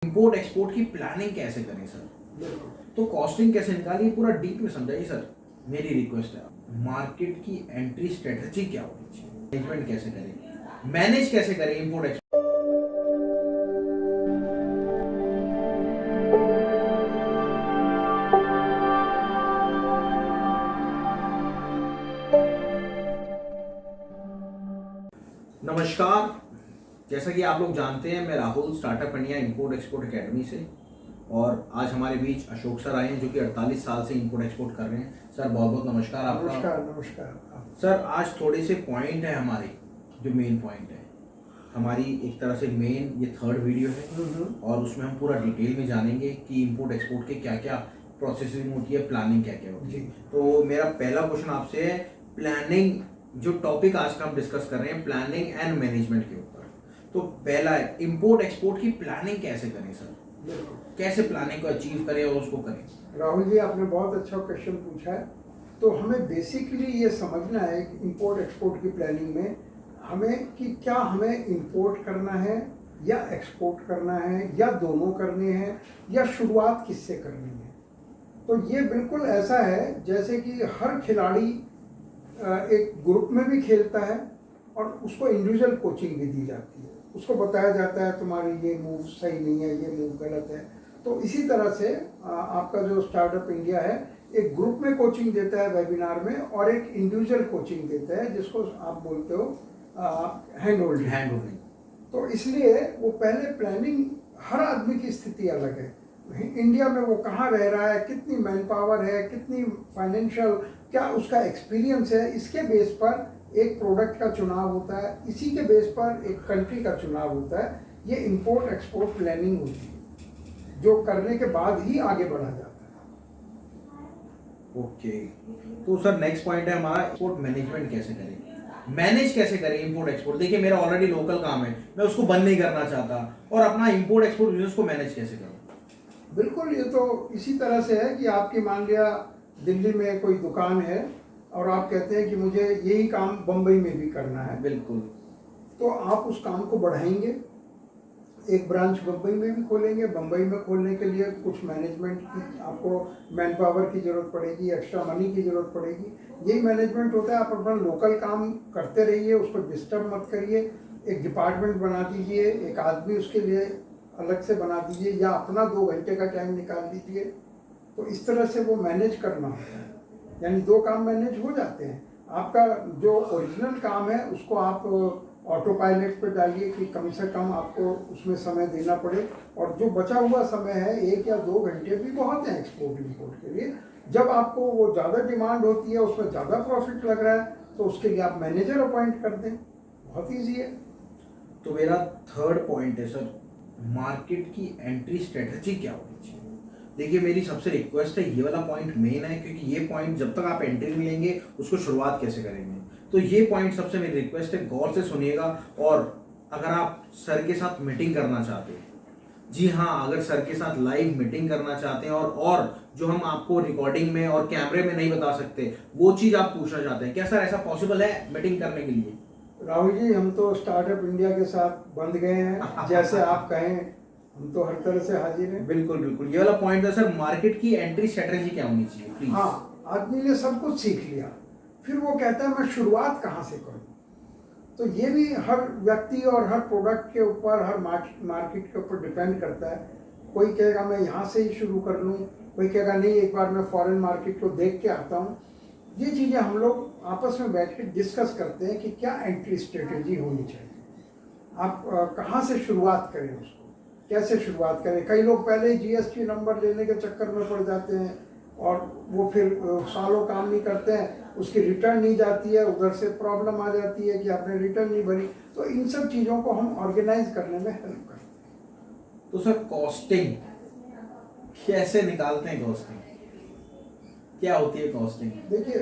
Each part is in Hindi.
इंपोर्ट एक्सपोर्ट की प्लानिंग कैसे करें सर? तो कॉस्टिंग कैसे निकालिए, पूरा डीप में समझाइए सर, मेरी रिक्वेस्ट है। मार्केट की एंट्री स्ट्रेटजी क्या होनी चाहिए, मैनेजमेंट कैसे करें, मैनेज कैसे करें इंपोर्ट एक्सपोर्ट। नमस्कार, जैसा कि आप लोग जानते हैं मैं Rahul startup India import export academy से, और आज हमारे बीच अशोक सर आए हैं जो कि 48 साल से इंपोर्ट एक्सपोर्ट कर रहे हैं। सर बहुत बहुत नमस्कार आपका। नमस्कार। सर आज थोड़े से पॉइंट है हमारे, जो मेन पॉइंट है हमारी, एक तरह से मेन ये थर्ड वीडियो है और उसमें हम पूरा डिटेल में जानेंगे कि इंपोर्ट एक्सपोर्ट के क्या क्या प्रोसेसिंग होती है, प्लानिंग क्या क्या होती है। तो मेरा पहला क्वेश्चन आपसे है, प्लानिंग जो टॉपिक आज का हम डिस्कस कर रहे हैं प्लानिंग एंड मैनेजमेंट के ऊपर। तो पहला है इंपोर्ट एक्सपोर्ट की प्लानिंग कैसे करें सर, कैसे प्लानिंग को अचीव करें और उसको करें। राहुल जी, आपने बहुत अच्छा क्वेश्चन पूछा है। तो हमें बेसिकली ये समझना है कि इंपोर्ट एक्सपोर्ट की प्लानिंग में हमें कि क्या हमें इंपोर्ट करना है या एक्सपोर्ट करना है या दोनों करने हैं या शुरुआत किससे करनी है। तो ये बिल्कुल ऐसा है जैसे कि हर खिलाड़ी एक ग्रुप में भी खेलता है और उसको इंडिविजुअल कोचिंग भी दी जाती है, उसको बताया जाता है तुम्हारी ये मूव सही नहीं है, ये मूव गलत है। तो इसी तरह से आपका जो स्टार्टअप इंडिया है एक ग्रुप में कोचिंग देता है वेबिनार में, और एक इंडिविजुअल कोचिंग देता है जिसको आप बोलते हो हैंड होल्डिंग। तो इसलिए वो पहले प्लानिंग, हर आदमी की स्थिति अलग है, इंडिया में वो कहाँ रह रहा है, कितनी मैन पावर है, कितनी फाइनेंशियल, क्या उसका एक्सपीरियंस है, इसके बेस पर एक प्रोडक्ट का चुनाव होता है, इसी के बेस पर एक कंट्री का चुनाव होता है। ये इंपोर्ट एक्सपोर्ट प्लानिंग होती है जो करने के बाद ही आगे बढ़ा जाता है। ओके, तो सर नेक्स्ट पॉइंट है हमारा, एक्सपोर्ट मैनेजमेंट कैसे करें, मैनेज कैसे करें इंपोर्ट एक्सपोर्ट। देखिए मेरा ऑलरेडी लोकल काम है, मैं उसको बंद नहीं करना चाहता, और अपना इंपोर्ट एक्सपोर्ट बिजनेस को मैनेज कैसे करूं। बिल्कुल, ये तो इसी तरह से है कि आपकी मान लिया दिल्ली में कोई दुकान है और आप कहते हैं कि मुझे यही काम बम्बई में भी करना है। बिल्कुल, तो आप उस काम को बढ़ाएंगे, एक ब्रांच बम्बई में भी खोलेंगे। बम्बई में खोलने के लिए कुछ मैनेजमेंट की, आपको मैन पावर की ज़रूरत पड़ेगी, एक्स्ट्रा मनी की ज़रूरत पड़ेगी। यही मैनेजमेंट होता है। आप अपना लोकल काम करते रहिए, उसको डिस्टर्ब मत करिए, एक डिपार्टमेंट बना दीजिए, एक आदमी उसके लिए अलग से बना दीजिए, या अपना 2 घंटे का टाइम निकाल दीजिए। तो इस तरह से वो मैनेज करना होता है, यानी 2 काम मैनेज हो जाते हैं। आपका जो ओरिजिनल काम है उसको आप ऑटो पायलट पे डालिए कि कम से कम आपको उसमें समय देना पड़े, और जो बचा हुआ समय है 1 या 2 घंटे भी बहुत है एक्सपोर्ट इंपोर्ट के लिए। जब आपको वो ज़्यादा डिमांड होती है, उसमें ज़्यादा प्रॉफिट लग रहा है, तो उसके लिए आप मैनेजर अपॉइंट कर दें, बहुत ईजी है। तो मेरा थर्ड पॉइंट है सर, मार्केट की एंट्री स्ट्रेटजी क्या होनी चाहिए। देखिए मेरी सबसे रिक्वेस्ट है, ये वाला पॉइंट मेन है, क्योंकि ये पॉइंट जब तक आप एंट्री नहीं लेंगे उसको शुरुआत कैसे करेंगे। तो ये पॉइंट सबसे मेरी रिक्वेस्ट है, गौर से सुनिएगा। और अगर आप सर के साथ मीटिंग करना चाहते हैं, जी हाँ, अगर सर के साथ लाइव मीटिंग करना चाहते हैं, और जो हम आपको रिकॉर्डिंग में और कैमरे में नहीं बता सकते वो चीज़ आप पूछना चाहते हैं, क्या सर ऐसा पॉसिबल है मीटिंग करने के लिए। राहुल जी, हम तो स्टार्टअप इंडिया के साथ बंध गए हैं, जैसे आप कहें हम तो हर तरह से हाजिर हैं। बिल्कुल बिल्कुल, ये वाला पॉइंट था सर, मार्केट की एंट्री स्ट्रेटजी क्या होनी चाहिए प्लीज। हाँ, आदमी ने सब कुछ सीख लिया, फिर वो कहता है मैं शुरुआत कहाँ से करूँ। तो ये भी हर व्यक्ति और हर प्रोडक्ट के ऊपर, हर मार्केट के ऊपर डिपेंड करता है। कोई कहेगा मैं यहाँ से ही शुरू कर लूँ, कोई कहेगा नहीं एक बार मैं फॉरेन मार्केट को देख के आता हूँ। ये चीज़ें हम लोग आपस में बैठ के डिस्कस करते हैं कि क्या एंट्री स्ट्रेटजी होनी चाहिए, आप कहाँ से शुरुआत करें, उसको कैसे शुरुआत करें। कई लोग पहले ही जीएसटी नंबर लेने के चक्कर में पड़ जाते हैं और वो फिर सालों काम नहीं करते हैं, उसकी रिटर्न नहीं जाती है, उधर से प्रॉब्लम आ जाती है कि आपने रिटर्न नहीं भरी। तो इन सब चीज़ों को हम ऑर्गेनाइज करने में हेल्प करते हैं। तो सर कॉस्टिंग कैसे निकालते हैं, कॉस्टिंग क्या होती है कॉस्टिंग। देखिए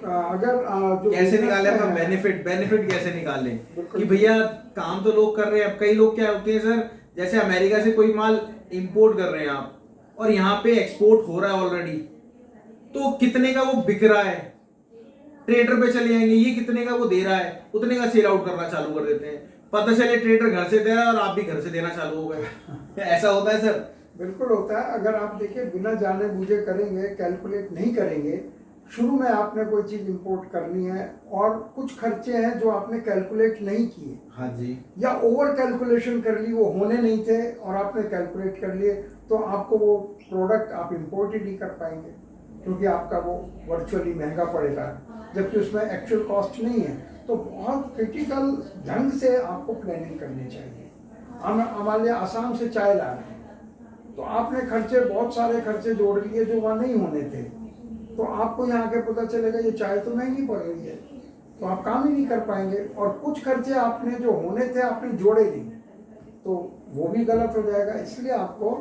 अगर जो कैसे निकाले अपना बेनिफिट कैसे निकाले कि भैया काम तो लोग कर रहे हैं। अब कई लोग क्या होते हैं सर, जैसे अमेरिका से कोई माल इंपोर्ट कर रहे हैं आप, और यहाँ पे एक्सपोर्ट हो रहा है ऑलरेडी, तो कितने का वो बिक रहा है, ट्रेडर पे चले जाएंगे, ये कितने का वो दे रहा है, उतने का सेल आउट करना चालू कर देते हैं। पता चले ट्रेडर घर से दे रहा है और आप भी घर से देना चालू हो गए। ऐसा होता है सर? बिल्कुल होता है। अगर आप देखिए बिना जाने बूझे करेंगे, कैलकुलेट नहीं करेंगे, शुरू में आपने कोई चीज़ इंपोर्ट करनी है और कुछ खर्चे हैं जो आपने कैलकुलेट नहीं किए, हाँ जी, या ओवर कैलकुलेशन कर ली, वो होने नहीं थे और आपने कैलकुलेट कर लिए, तो आपको वो प्रोडक्ट आप इंपोर्ट ही नहीं कर पाएंगे, क्योंकि आपका वो वर्चुअली महंगा पड़ेगा, जबकि उसमें एक्चुअल कॉस्ट नहीं है। तो बहुत क्रिटिकल ढंग से आपको प्लानिंग करनी चाहिए। हम हमारे लिए आसाम से चाय ला रहे हैं, तो आपने खर्चे, बहुत सारे खर्चे जोड़ लिए जो वहाँ नहीं होने थे, तो आपको यहाँ के पता चलेगा ये चाय तो महंगी पड़ रही है, तो आप काम ही नहीं कर पाएंगे। और कुछ खर्चे आपने जो होने थे आपने जोड़े नहीं, तो वो भी गलत हो जाएगा। इसलिए आपको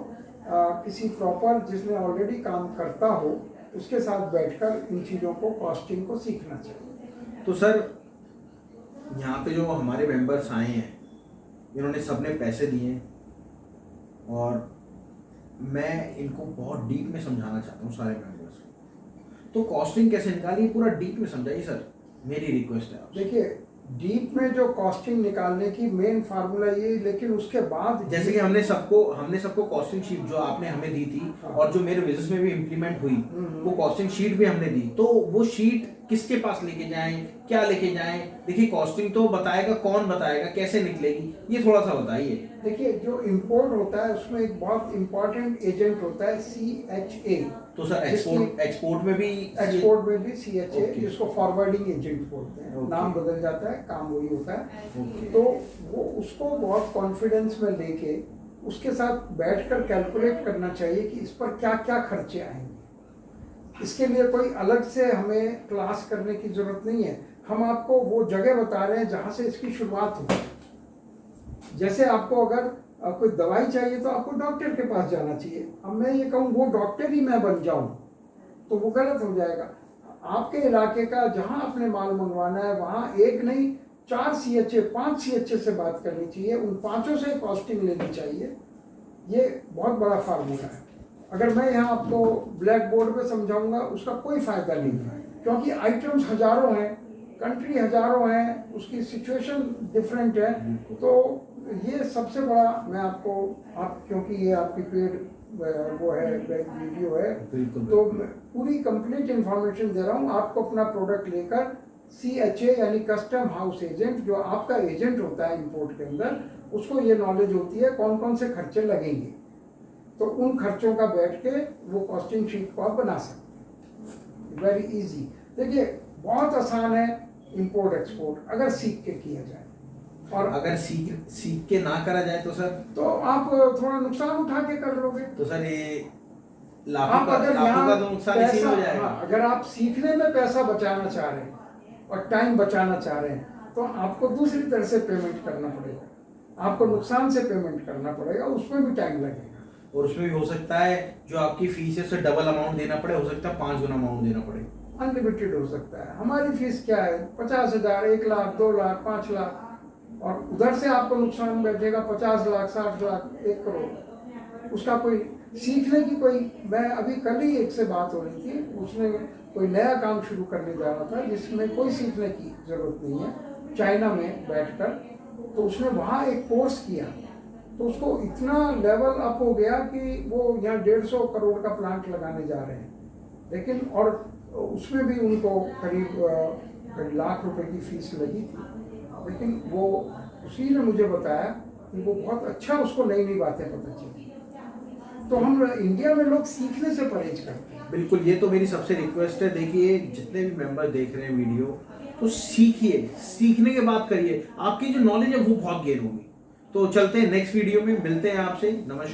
किसी प्रॉपर, जिसने ऑलरेडी काम करता हो, उसके साथ बैठकर इन चीज़ों को, कॉस्टिंग को सीखना चाहिए। तो सर यहाँ पे जो हमारे मेंबर्स आए हैं, इन्होंने सबने पैसे दिए और मैं इनको बहुत डीप में समझाना चाहता हूँ सारे मेंबर्स को। तो कॉस्टिंग कैसे निकालिए, पूरा डीप में समझाइए सर, मेरी रिक्वेस्ट है आपसे। देखिए, डीप में जो कॉस्टिंग निकालने की मेन फार्मूला ये, लेकिन उसके बाद जैसे कि हमने सबको कॉस्टिंग शीट जो आपने हमें दी थी, हाँ। और जो मेरे बिजनेस में भी इम्प्लीमेंट हुई, वो कॉस्टिंग शीट भी हमने दी। तो वो शीट किसके पास लेके जाएं, क्या लेके जाएं? देखिए कॉस्टिंग तो बताएगा, कौन बताएगा, कैसे निकलेगी, ये थोड़ा सा बताइए। देखिए, जो इंपोर्ट होता है उसमें एक बहुत इंपॉर्टेंट एजेंट होता है CHA। तो सर एक्सपोर्ट में भी CHA, जिसको फॉरवर्डिंग एजेंट बोलते हैं। नाम बदल जाता है, काम वही होता है। तो वो उसको बहुत कॉन्फिडेंस में लेके उसके साथ बैठकर कैलकुलेट करना चाहिए कि इस पर क्या क्या खर्चे आएंगे। इसके लिए कोई अलग से हमें क्लास करने की जरूरत नहीं है। हम आपको वो जगह बता रहे हैं जहाँ से इसकी शुरुआत हो। जैसे आपको अगर कोई दवाई चाहिए तो आपको डॉक्टर के पास जाना चाहिए। अब मैं ये कहूँ वो डॉक्टर ही मैं बन जाऊँ तो वो गलत हो जाएगा। आपके इलाके का जहाँ आपने माल मंगवाना है वहाँ एक नहीं 4 CHA 5 CHA से बात करनी चाहिए, उन पांचों से कॉस्टिंग लेनी चाहिए। ये बहुत बड़ा फार्मूला है। अगर मैं यहाँ आपको ब्लैक बोर्ड पे समझाऊंगा उसका कोई फायदा नहीं है, क्योंकि आइटम्स हजारों हैं, कंट्री हजारों हैं, उसकी सिचुएशन डिफरेंट है। तो ये सबसे बड़ा मैं आपको, आप क्योंकि ये आपकी पेड वो है, वीडियो है, तो पूरी कंप्लीट इंफॉर्मेशन दे रहा हूँ। आपको अपना प्रोडक्ट लेकर CHA यानी कस्टम हाउस एजेंट, जो आपका एजेंट होता है इंपोर्ट के अंदर, उसको ये नॉलेज होती है कौन कौन से खर्चे लगेंगे। तो उन खर्चों का बैठ के वो कॉस्टिंग शीट को आप बना सकते हैं। Very easy. देखिए बहुत आसान है इंपोर्ट एक्सपोर्ट, अगर सीख के किया जाए। और अगर सीख के ना करा जाए तो सर, तो आप थोड़ा नुकसान उठा के कर लोगे। तो सर ये आप लाखों अगर का तो नुकसान इसी में हो जाएगा। अगर आप सीखने में पैसा बचाना चाह रहे हैं और टाइम बचाना चाह रहे हैं तो आपको दूसरी तरह से पेमेंट करना पड़ेगा। आपको नुकसान से पेमेंट करना पड़ेगा, उसमें भी टाइम लगेगा। और उसमें भी हो सकता है जो आपकी फीस है उससे डबल अमाउंट देना पड़े, हो सकता है 5 गुना अमाउंट देना पड़े। अनलिमिटेड हो सकता है। हमारी फीस क्या है? 50,000, 1 लाख, 2 लाख, 5 लाख, और उधर से आपको नुकसान बैठेगा 50 लाख, 60 लाख, 1 करोड़। उसका कोई सीखने की कोई, मैं अभी कल ही एक से बात हो रही थी, उसने कोई नया काम शुरू करने जा रहा था जिसमें कोई सीखने की जरूरत नहीं है, चाइना में बैठकर। तो उसने वहाँ एक कोर्स किया तो उसको इतना लेवल अप हो गया कि वो यहाँ 150 करोड़ का प्लांट लगाने जा रहे हैं। लेकिन और उसमें भी उनको करीब लाख रुपए की फीस लगी थी। लेकिन वो उसी ने मुझे बताया कि वो बहुत अच्छा, उसको नई नई बातें पता चली। तो हम इंडिया में लोग सीखने से परहेज करते हैं। बिल्कुल, ये तो मेरी सबसे रिक्वेस्ट है। देखिए जितने भी मेंबर देख रहे हैं वीडियो, तो सीखिए, सीखने के बाद करिए, आपकी जो नॉलेज है वो बहुत गेन होगी। तो चलते हैं नेक्स्ट वीडियो में, मिलते हैं आपसे। नमस्कार।